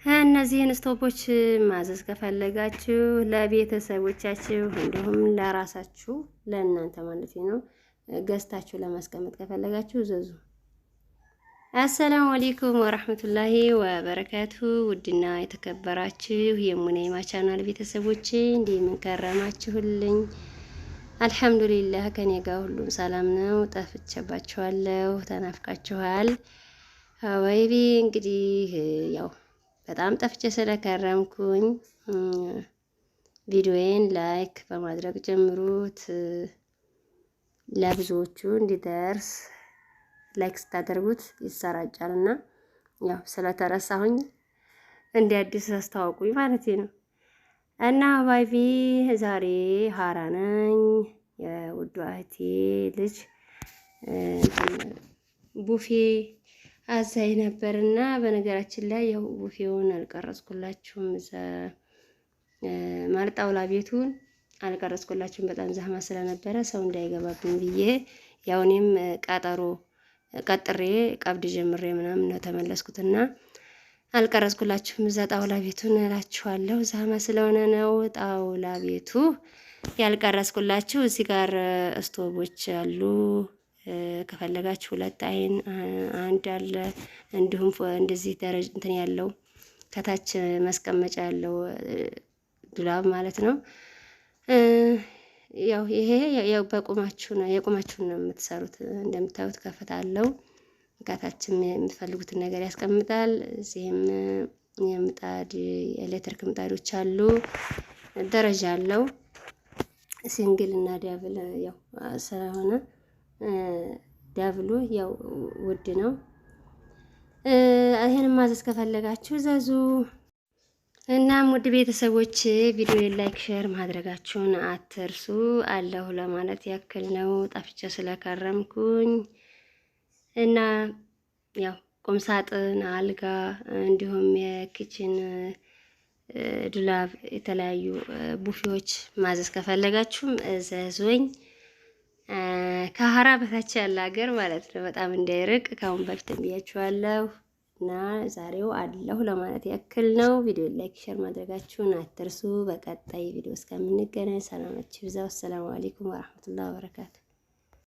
እነዚህን ስቶፖች ማዘዝ ከፈለጋችሁ ለቤተሰቦቻችሁ እንዲሁም ለራሳችሁ ለእናንተ ማለት ነው ገዝታችሁ ለማስቀመጥ ከፈለጋችሁ ዘዙ። አሰላሙ አለይኩም ወራህመቱላሂ ወበረካቱ። ውድና የተከበራችሁ የሙነይማ ቻናል ቤተሰቦቼ እንደምን ከረማችሁልኝ? አልሐምዱሊላህ ከኔ ጋር ሁሉም ሰላም ነው። ጠፍቼባችኋለሁ፣ ተናፍቃችኋል። ወይቢ እንግዲህ ያው በጣም ጠፍቼ ስለከረምኩኝ ቪዲዮዬን ላይክ በማድረግ ጀምሩት። ለብዙዎቹ እንዲደርስ ላይክ ስታደርጉት ይሰራጫልና ያው ስለተረሳሁኝ እንደ አዲስ አስተዋውቁኝ ማለት ነው። እና ባይቢ ዛሬ ሀራ ነኝ የውዷ እህቴ ልጅ ቡፌ አዛይ ነበርና በነገራችን ላይ ያው ቡፌውን አልቀረጽኩላችሁም ማለት ጣውላ ቤቱን አልቀረጽኩላችሁም። በጣም ዛህማ ስለነበረ ሰው እንዳይገባብኝ ብዬ ያው እኔም ቀጥሬ ቀብድ ጀምሬ ምናምን ነው ተመለስኩትና አልቀረጽኩላችሁም። እዛ ጣውላ ቤቱን እላችኋለሁ ዛህማ ስለሆነ ነው ጣውላ ቤቱ ያልቀረጽኩላችሁ። እዚህ ጋር ስቶቦች አሉ። ከፈለጋችሁ ሁለት አይን አንድ አለ። እንዲሁም እንደዚህ ደረጃ እንትን ያለው ከታች መስቀመጫ ያለው ዱላብ ማለት ነው። ያው ይሄ ያው በቁማችሁ ነው የቁማችሁን ነው የምትሰሩት። እንደምታዩት ከፍታ አለው። ከታችም የምትፈልጉትን ነገር ያስቀምጣል። እዚህም የምጣድ የኤሌክትሪክ ምጣዶች አሉ። ደረጃ አለው። ሲንግል እና ዳብል ያው ስለሆነ ዳብሉ ያው ውድ ነው። ይሄን ማዘዝ ከፈለጋችሁ ዘዙ። እናም ውድ ቤተሰቦች ቪዲዮን ላይክ ሼር ማድረጋችሁን አትርሱ። አለሁ ለማለት ያክል ነው ጠፍቼ ስለከረምኩኝ እና ያው ቁም ሳጥን፣ አልጋ እንዲሁም የኪችን ዱላብ የተለያዩ ቡፌዎች ማዘዝ ከፈለጋችሁም ዘዙኝ። ከሀራ በታች ያለ ሀገር ማለት ነው። በጣም እንዳይርቅ ካሁን በፊት ብያችኋለሁ እና ዛሬው አለሁ ለማለት ያክል ነው። ቪዲዮ ላይክ ሼር ማድረጋችሁን አትርሱ። በቀጣይ ቪዲዮ እስከምንገናኝ ሰላማችሁ ይብዛ። ሰላም አለይኩም ወራህመቱላሂ ወበረካቱ።